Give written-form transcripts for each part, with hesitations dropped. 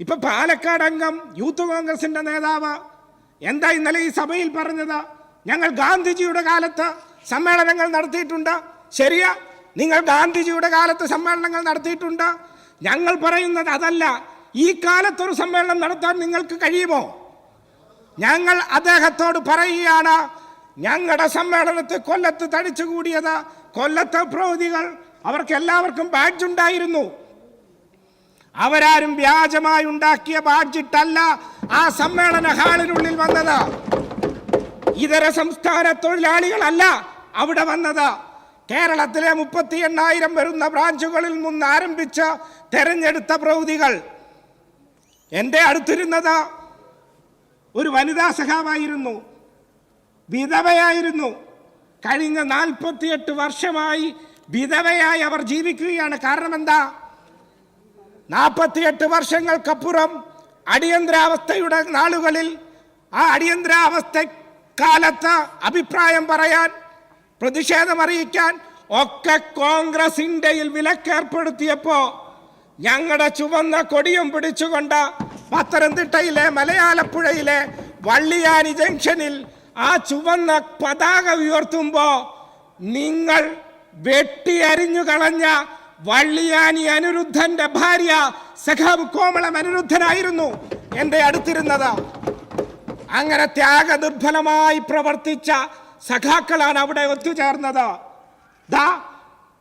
ഇപ്പൊ പാലക്കാട് അംഗം യൂത്ത് കോൺഗ്രസിന്റെ നേതാവ് എന്താ ഇന്നലെ ഈ സഭയിൽ പറഞ്ഞത്? ഞങ്ങൾ ഗാന്ധിജിയുടെ കാലത്ത് സമ്മേളനങ്ങൾ നടത്തിയിട്ടുണ്ട്. ശരിയാ, നിങ്ങൾ ഗാന്ധിജിയുടെ കാലത്ത് സമ്മേളനങ്ങൾ നടത്തിയിട്ടുണ്ട്. ഞങ്ങൾ പറയുന്നത് അതല്ല. ഈ കാലത്തൊരു സമ്മേളനം നടത്താൻ നിങ്ങൾക്ക് കഴിയുമോ? ഞങ്ങൾ അദ്ദേഹത്തോട് പറയുകയാണ്, ഞങ്ങളുടെ സമ്മേളനത്തിൽ കൊല്ലത്ത് തടിച്ചുകൂടിയത് കൊല്ലത്തെ പ്രൗഢികൾ, അവർക്ക് എല്ലാവർക്കും ബാഡ്ജ് ഉണ്ടായിരുന്നു. അവരാരും വ്യാജമായി ഉണ്ടാക്കിയ ബാഡ്ജിട്ടല്ല ആ സമ്മേളന ഹാളിനുള്ളിൽ വന്നത്. ഇതര സംസ്ഥാന തൊഴിലാളികളല്ല അവിടെ വന്നത്. കേരളത്തിലെ 38,000 വരുന്ന ബ്രാഞ്ചുകളിൽ നിന്ന് ആരംഭിച്ച തെരഞ്ഞെടുത്ത പ്രൗഢികൾ. എൻ്റെ അടുത്തിരുന്നത് ഒരു വനിതാ സഖാവായിരുന്നു, വിധവയായിരുന്നു. കഴിഞ്ഞ 48 വർഷമായി വിധവയായി അവർ ജീവിക്കുകയാണ്. കാരണം എന്താ? 48 വർഷങ്ങൾക്കപ്പുറം അടിയന്തരാവസ്ഥയുടെ നാളുകളിൽ ആ അടിയന്തരാവസ്ഥ കാലത്ത് അഭിപ്രായം പറയാൻ, പ്രതിഷേധമറിയിക്കാൻ ഒക്കെ കോൺഗ്രസ് ഇന്ത്യയിൽ വിലക്കേർപ്പെടുത്തിയപ്പോ ഞങ്ങളുടെ ചുവന്ന കൊടിയും പിടിച്ചുകൊണ്ട് പത്തനംതിട്ടയിലെ മലയാലപ്പുഴയിലെ വള്ളിയാനി ജംഗ്ഷനിൽ ആ ചുവന്ന പതാക ഉയർത്തുമ്പോ നിങ്ങൾ വെട്ടിയരിഞ്ഞു കളഞ്ഞ വള്ളിയാനി അനിരുദ്ധന്റെ ഭാര്യ സഖാവ് കോമളം അനിരുദ്ധനായിരുന്നു എൻ്റെ അടുത്തിരുന്നത്. അങ്ങനെ ത്യാഗദുർബലമായി പ്രവർത്തിച്ച സഖാക്കളാണ് അവിടെ ഒത്തുചേർന്നത്.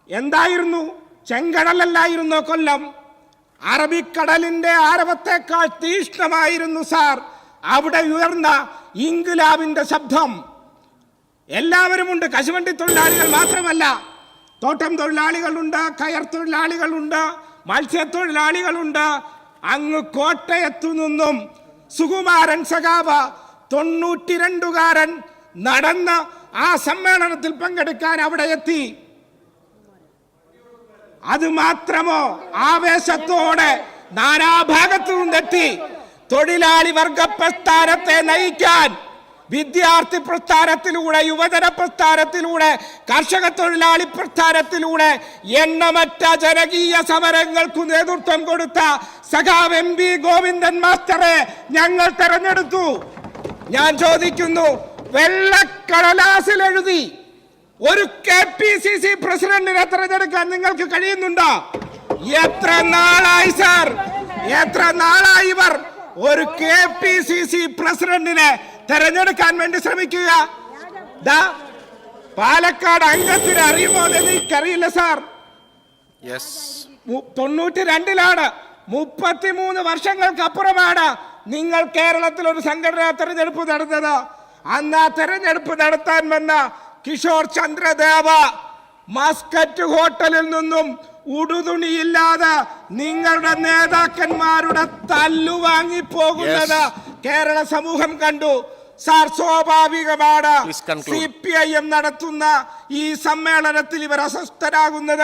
എന്തായിരുന്നു? ചെങ്കടലല്ലായിരുന്നു കൊല്ലം. അറബിക്കടലിന്റെ ആരവത്തെക്കാൾ തീഷ്ണമായിരുന്നു സാർ അവിടെ ഉയർന്ന ഇൻക്വിലാബിന്റെ ശബ്ദം. എല്ലാവരുമുണ്ട്. കശുവണ്ടി തൊഴിലാളികൾ മാത്രമല്ല, തോട്ടം തൊഴിലാളികളുണ്ട്, കയർ തൊഴിലാളികളുണ്ട്, മത്സ്യത്തൊഴിലാളികളുണ്ട്. അങ്ങ് കോട്ടയത്തു നിന്നും സുകുമാരൻ സഖാവ് 92കാരൻ നടന്ന് ആ സമ്മേളനത്തിൽ പങ്കെടുക്കാൻ അവിടെ എത്തി. അത് മാത്രമോ, ആവേശത്തോടെ നാനാഭാഗത്തു നിന്നെത്തി. തൊഴിലാളി വർഗ പ്രസ്ഥാനത്തെ നയിക്കാൻ വിദ്യാർത്ഥി പ്രസ്ഥാനത്തിലൂടെ, യുവജന പ്രസ്ഥാനത്തിലൂടെ, കർഷക തൊഴിലാളി പ്രസ്ഥാനത്തിലൂടെ എണ്ണമറ്റ ജനകീയ സമരങ്ങൾക്ക് നേതൃത്വം കൊടുത്ത സഖാവ് MP ഗോവിന്ദൻ മാസ്റ്ററെ ഞങ്ങൾ തെരഞ്ഞെടുത്തു. ഞാൻ ചോദിക്കുന്നു, വെള്ളക്കടലാസിൽ എഴുതി ഒരു KPCC പ്രസിഡന്റിനെ തെരഞ്ഞെടുക്കാൻ നിങ്ങൾക്ക് കഴിയുന്നുണ്ടോ? എത്ര നാളായി സാർ, എത്ര നാളായി ഇവർ ഒരു KPCC പ്രസിഡന്റിനെ തെരഞ്ഞെടുക്കാൻ വേണ്ടി ശ്രമിക്കുക? പാലക്കാട് അംഗത്തിന് അറിയുമോ എന്ന് എനിക്കറിയില്ല സാർ. 92ലാണ്, 33 വർഷങ്ങൾക്ക് അപ്പുറമാണ് നിങ്ങൾ കേരളത്തിൽ ഒരു സംഘടനാ തെരഞ്ഞെടുപ്പ് നടന്നത്. അന്ന് ആ തെരഞ്ഞെടുപ്പ് നടത്താൻ വന്ന കിഷോർ ചന്ദ്രദേവ മസ്കറ്റ് ഹോട്ടലിൽ നിന്നും ഉടുതുണിയില്ലാതെ നിങ്ങളുടെ നേതാക്കന്മാരുടെ തല്ലു വാങ്ങിപ്പോകുന്നത് കേരള സമൂഹം കണ്ടു. സാർ, സ്വാഭാവികമാണ് CPIM നടത്തുന്ന ഈ സമ്മേളനത്തിൽ ഇവർ അസ്വസ്ഥരാകുന്നത്.